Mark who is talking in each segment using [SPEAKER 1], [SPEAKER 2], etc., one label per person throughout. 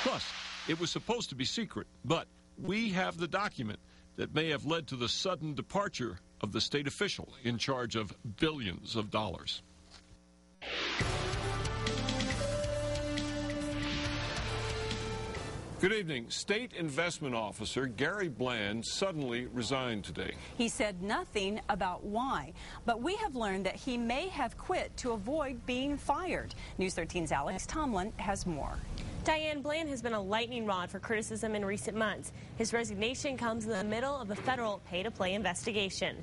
[SPEAKER 1] Plus, it was supposed to be secret, but we have the document that may have led to the sudden departure of the state official in charge of billions of dollars. Good evening. State Investment Officer Gary Bland suddenly resigned today.
[SPEAKER 2] He said nothing about why, but we have learned that he may have quit to avoid being fired. News 13's Alex Tomlin has more.
[SPEAKER 3] Diane, Bland has been a lightning rod for criticism in recent months. His resignation comes in the middle of a federal pay-to-play investigation.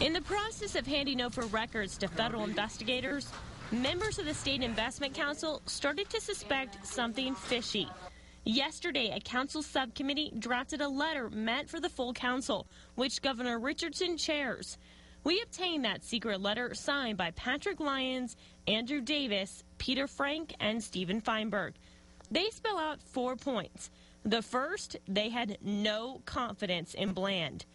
[SPEAKER 3] In the process of handing over records to federal investigators, members of the State Investment Council started to suspect something fishy. Yesterday, a council subcommittee drafted a letter meant for the full council, which Governor Richardson chairs. We obtained that secret letter signed by Patrick Lyons, Andrew Davis, Peter Frank, and Stephen Feinberg. They spell out 4 points. The first, they had no confidence in Bland.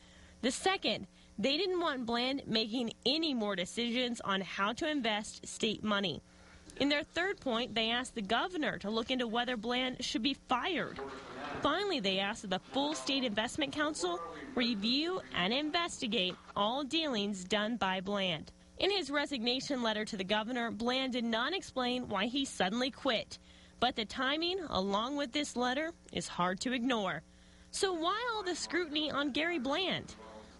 [SPEAKER 3] The second, they didn't want Bland making any more decisions on how to invest state money. In their third point, they asked the governor to look into whether Bland should be fired. Finally, they asked that the full State Investment Council review and investigate all dealings done by Bland. In his resignation letter to the governor, Bland did not explain why he suddenly quit. But the timing, along with this letter, is hard to ignore. So why all the scrutiny on Gary Bland?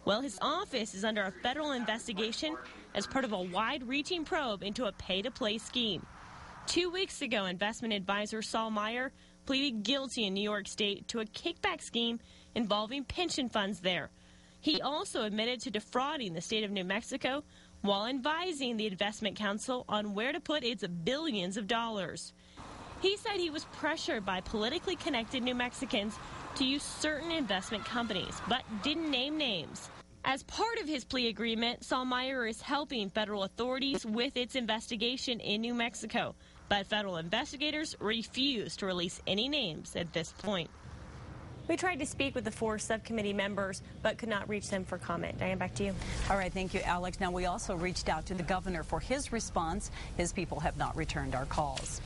[SPEAKER 3] Well, his office is under a federal investigation as part of a wide-reaching probe into a pay-to-play scheme. 2 weeks ago, investment advisor Saul Meyer pleaded guilty in New York State to a kickback scheme involving pension funds there. He also admitted to defrauding the state of New Mexico while advising the Investment Council on where to put its billions of dollars. He said he was pressured by politically connected New Mexicans to use certain investment companies, but didn't name names. As part of his plea agreement, Saul Meyer is helping federal authorities with its investigation in New Mexico, but federal investigators refuse to release any names at this point. We tried to speak with the 4 subcommittee members, but could not reach them for comment. Diane, back to you.
[SPEAKER 2] All right, thank you, Alex. Now, we also reached out to the governor for his response. His people have not returned our calls.